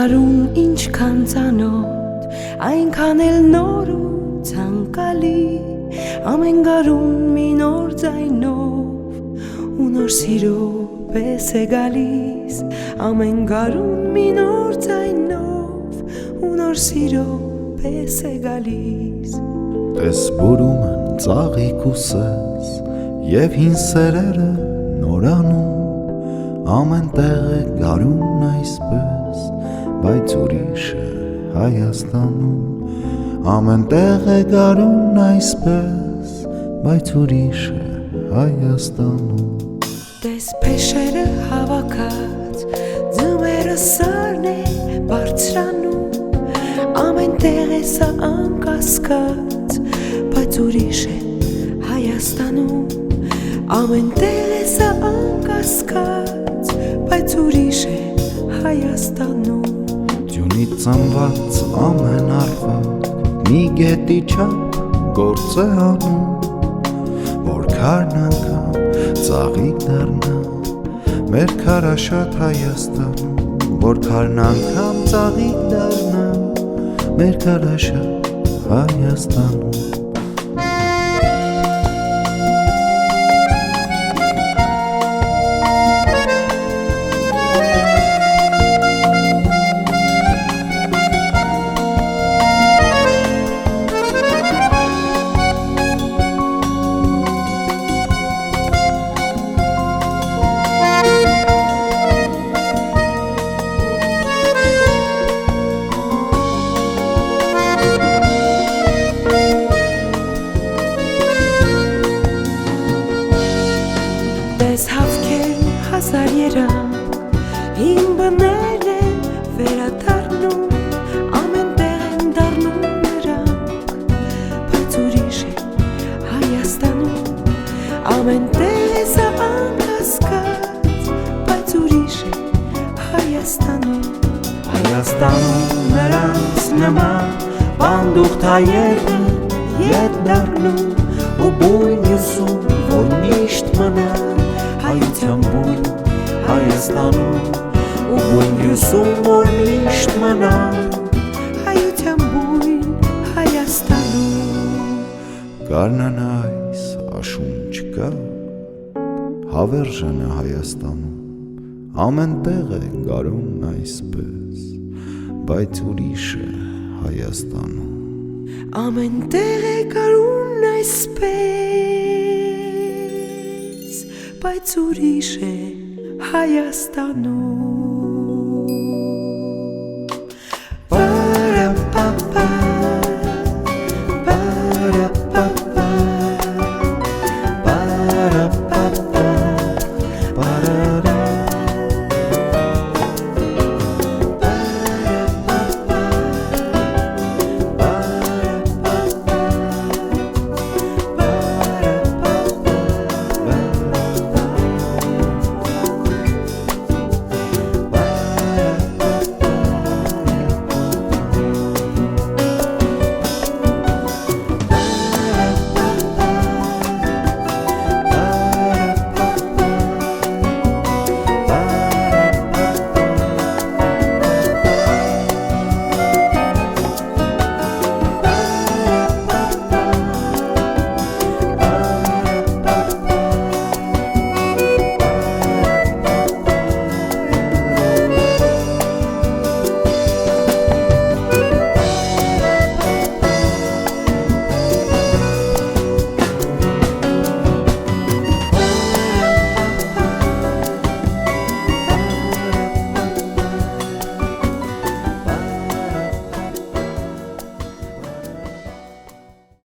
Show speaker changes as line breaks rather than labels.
գարուն ինչքան ծանոթ, այնքան էլ նոր ու ցանկալի, ամեն գարուն մի նոր ձայնով ու նոր սիրո պես է գալիս, ամեն գարուն մի նոր ձայնով ու նոր սիրո պես է գալիս։
Տես բուրում են ծաղիկ ու սես և հին սերերը նորանում, ամեն տեղ է գարուն այսպես, բայց ուրիշ է Հայաստանում, ամեն տեղ է գարուն այսպես, բայց ուրիշ է Հայաստանում։
Տես փեշերը հավաքած, ձմերը սարն է բարձրանում, ամեն տեղ է սա անկասկած, բայց ուրիշ է Հայաստանում, ամեն տեղ է սա անկասկած, բայց ուրիշ է Հայաստանում։
Ձյունից ծնված ամեն արվակ մի գետի չափ գործ է անում, որքան անգամ ծաղիկ դառնա մեր քարաշատ Հայաստանում, որքան անգամ ծաղիկ դառնա մեր քարաշատ Հայաստանում։
Տես հավքեր հազար երամ, հին բներ են վերադառնում, ամեն տեղ են դառնում նրանք, բայց ուրիշ է Հայաստանում, ամեն տեղ է սա անկասկած, բայց ուրիշ է Հայաստանում։
Հայաստանում նրանց նման պանդուխտայերը ետ դառնում ու բույն հյուսում, որ միշտ մնա հայության բույն Հայաստանում, ու բույն հյուսում, որ միշտ մնա
հայության բույն Հայաստանում։
Գարնան այս աշուն չկա, հավերժան է Հայաստանում, ամեն տեղ է գարուն այսպես, բայց ուրիշ է Հայաստանում։
Ամեն տեղ է գարուն այսպես, բայց ուրիշ է Հայաստանում։